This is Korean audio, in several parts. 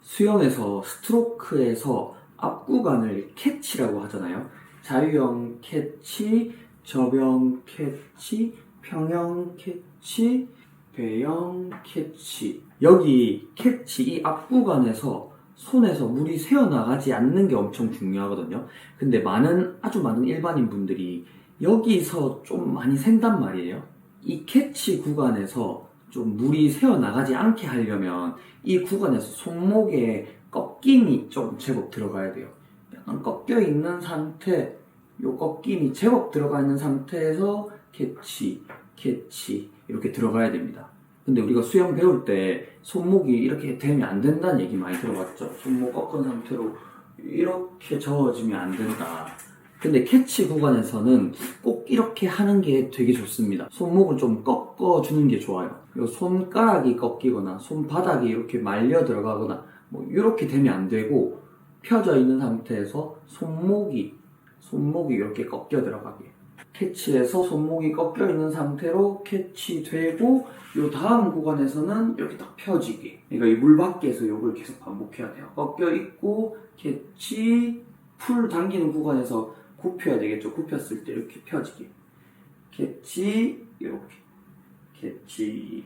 수영에서 스트로크에서 앞 구간을 캐치라고 하잖아요. 자유형 캐치, 접영 캐치, 평형 캐치, 배영 캐치. 여기 캐치 이 앞 구간에서 손에서 물이 새어나가지 않는 게 엄청 중요하거든요. 근데 아주 많은 일반인 분들이 여기서 좀 많이 샌단 말이에요. 이 캐치 구간에서 좀 물이 새어나가지 않게 하려면 이 구간에서 손목에 꺾임이 좀 제법 들어가야 돼요. 약간 꺾여 있는 상태, 요 꺾임이 제법 들어가 있는 상태에서 캐치 이렇게 들어가야 됩니다. 근데 우리가 수영 배울 때 손목이 이렇게 되면 안 된다는 얘기 많이 들어봤죠. 손목 꺾은 상태로 이렇게 저어지면 안 된다. 근데 캐치 구간에서는 꼭 이렇게 하는 게 되게 좋습니다. 손목을 좀 꺾어주는 게 좋아요. 그리고 손가락이 꺾이거나 손바닥이 이렇게 말려 들어가거나 뭐 이렇게 되면 안 되고, 펴져 있는 상태에서 손목이 이렇게 꺾여 들어가게. 캐치해서 손목이 꺾여 있는 상태로 캐치되고, 요 다음 구간에서는 이렇게 딱 펴지게. 그러니까 이 물 밖에서 요걸 계속 반복해야 돼요. 꺾여 있고 캐치, 풀 당기는 구간에서 굽혀야 되겠죠. 굽혔을 때 이렇게 펴지게. 캐치, 이렇게. 캐치.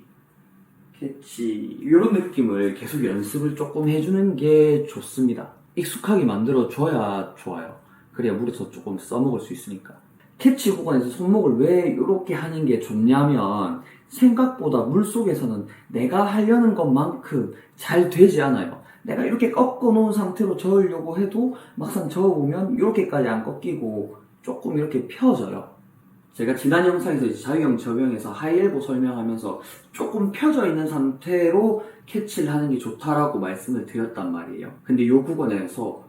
이런 느낌을 계속 연습을 조금 해주는 게 좋습니다. 익숙하게 만들어줘야 좋아요. 그래야 물에서 조금 써먹을 수 있으니까. 캐치 구간에서 손목을 왜 이렇게 하는 게 좋냐면, 생각보다 물속에서는 내가 하려는 것만큼 잘 되지 않아요. 내가 이렇게 꺾어 놓은 상태로 저으려고 해도 막상 저어보면 이렇게까지 안 꺾이고 조금 이렇게 펴져요. 제가 지난 영상에서 이제 자유형 접영에서 하이엘보 설명하면서 조금 펴져 있는 상태로 캐치를 하는 게 좋다라고 말씀을 드렸단 말이에요. 근데 이 구간에서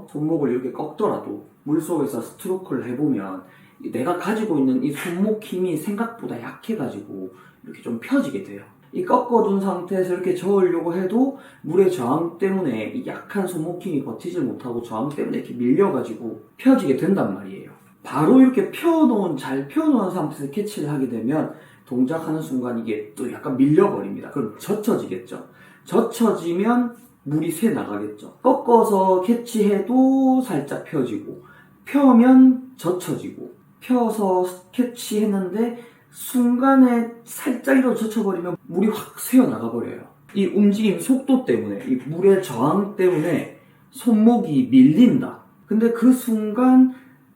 손목을 이렇게 꺾더라도 물속에서 스트로크를 해보면 내가 가지고 있는 이 손목 힘이 생각보다 약해가지고 이렇게 좀 펴지게 돼요. 이 꺾어둔 상태에서 이렇게 저으려고 해도 물의 저항 때문에 이 약한 손목 힘이 버티질 못하고 저항 때문에 이렇게 밀려가지고 펴지게 된단 말이에요. 바로 이렇게 잘 펴놓은 상태에서 캐치를 하게 되면 동작하는 순간 이게 또 약간 밀려버립니다. 그럼 젖혀지겠죠. 젖혀지면 물이 새 나가겠죠. 꺾어서 캐치해도 살짝 펴지고, 펴면 젖혀지고, 펴서 캐치했는데 순간에 살짝이라도 젖혀버리면 물이 확 새어나가버려요. 이 움직임 속도 때문에, 이 물의 저항 때문에 손목이 밀린다. 근데 그 순간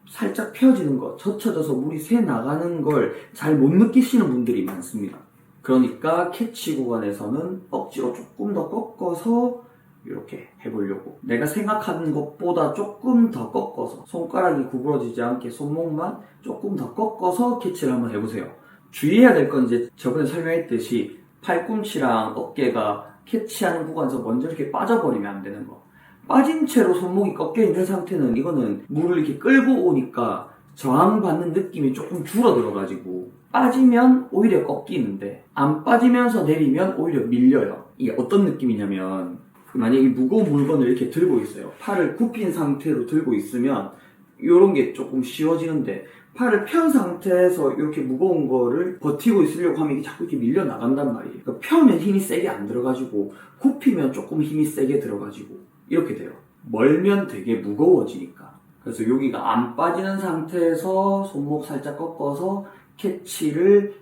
살짝 펴지는 거, 젖혀져서 물이 새나가는 걸 잘 못 느끼시는 분들이 많습니다. 그러니까 캐치 구간에서는 억지로 조금 더 꺾어서 이렇게 해보려고, 내가 생각하는 것보다 조금 더 꺾어서, 손가락이 구부러지지 않게 손목만 조금 더 꺾어서 캐치를 한번 해보세요. 주의해야 될 건 이제 저번에 설명했듯이 팔꿈치랑 어깨가 캐치하는 구간에서 먼저 이렇게 빠져버리면 안 되는 거. 빠진 채로 손목이 꺾여 있는 상태는 이거는 물을 이렇게 끌고 오니까 저항받는 느낌이 조금 줄어들어가지고 빠지면 오히려 꺾이는데, 안 빠지면서 내리면 오히려 밀려요. 이게 어떤 느낌이냐면, 만약에 무거운 물건을 이렇게 들고 있어요. 팔을 굽힌 상태로 들고 있으면 이런 게 조금 쉬워지는데, 팔을 편 상태에서 이렇게 무거운 거를 버티고 있으려고 하면 이게 자꾸 이렇게 밀려 나간단 말이에요. 그러니까 펴면 힘이 세게 안 들어가지고, 굽히면 조금 힘이 세게 들어가지고 이렇게 돼요. 멀면 되게 무거워지니까. 그래서 여기가 안 빠지는 상태에서 손목 살짝 꺾어서 캐치를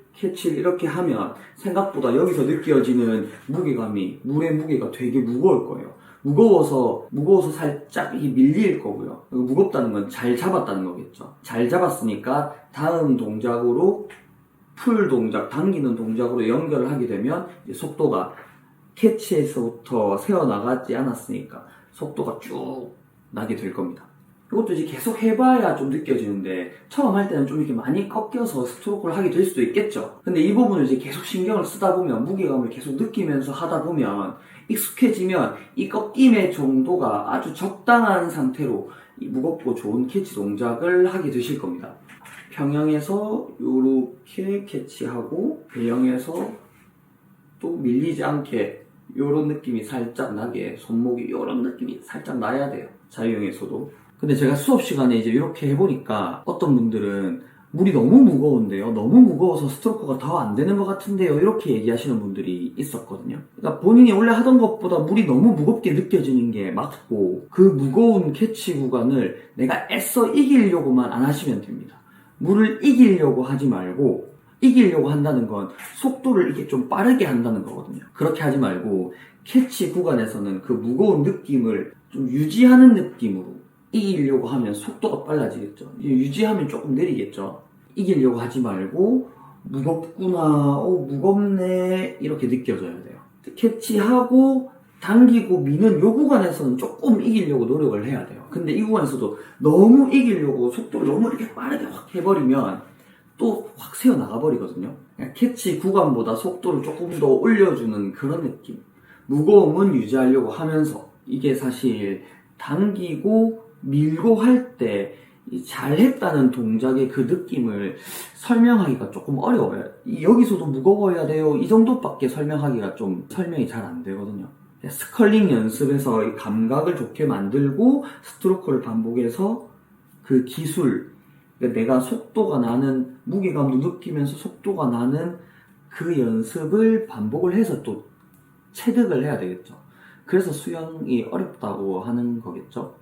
이렇게 하면 생각보다 여기서 느껴지는 무게감이, 물의 무게가 되게 무거울 거예요. 무거워서 살짝 이게 밀릴 거고요. 무겁다는 건 잘 잡았다는 거겠죠. 잘 잡았으니까 다음 동작으로 풀 동작, 당기는 동작으로 연결을 하게 되면 이제 속도가, 캐치에서부터 새어나가지 않았으니까 속도가 쭉 나게 될 겁니다. 이것도 이제 계속 해봐야 좀 느껴지는데, 처음 할 때는 좀 이렇게 많이 꺾여서 스트로크를 하게 될 수도 있겠죠. 근데 이 부분을 이제 계속 신경을 쓰다 보면, 무게감을 계속 느끼면서 하다 보면, 익숙해지면 이 꺾임의 정도가 아주 적당한 상태로 이 무겁고 좋은 캐치 동작을 하게 되실 겁니다. 평형에서 이렇게 캐치하고, 배영에서 또 밀리지 않게 이런 느낌이 살짝 나게, 손목이 이런 느낌이 살짝 나야 돼요. 자유형에서도. 근데 제가 수업 시간에 이제 이렇게 해보니까 어떤 분들은 물이 너무 무거운데요. 너무 무거워서 스트로크가 더 안 되는 것 같은데요. 이렇게 얘기하시는 분들이 있었거든요. 그러니까 본인이 원래 하던 것보다 물이 너무 무겁게 느껴지는 게 맞고, 그 무거운 캐치 구간을 내가 애써 이기려고만 안 하시면 됩니다. 물을 이기려고 하지 말고, 이기려고 한다는 건 속도를 이렇게 좀 빠르게 한다는 거거든요. 그렇게 하지 말고 캐치 구간에서는 그 무거운 느낌을 좀 유지하는 느낌으로 이기려고 하면 속도가 빨라지겠죠. 유지하면 조금 느리겠죠. 이기려고 하지 말고 무겁구나, 무겁네 이렇게 느껴져야 돼요. 캐치하고 당기고 미는 요 구간에서는 조금 이기려고 노력을 해야 돼요. 근데 이 구간에서도 너무 이기려고 속도를 너무 이렇게 빠르게 확 해버리면 또 확 새어 나가버리거든요. 캐치 구간보다 속도를 조금 더 올려주는 그런 느낌. 무거움은 유지하려고 하면서, 이게 사실 당기고 밀고 할 때 잘했다는 동작의 그 느낌을 설명하기가 조금 어려워요. 여기서도 무거워야 돼요, 이 정도밖에 설명하기가 좀 설명이 잘 안 되거든요. 스컬링 연습에서 이 감각을 좋게 만들고 스트로크를 반복해서 그 기술, 내가 속도가 나는, 무게감도 느끼면서 속도가 나는 그 연습을 반복을 해서 또 체득을 해야 되겠죠. 그래서 수영이 어렵다고 하는 거겠죠.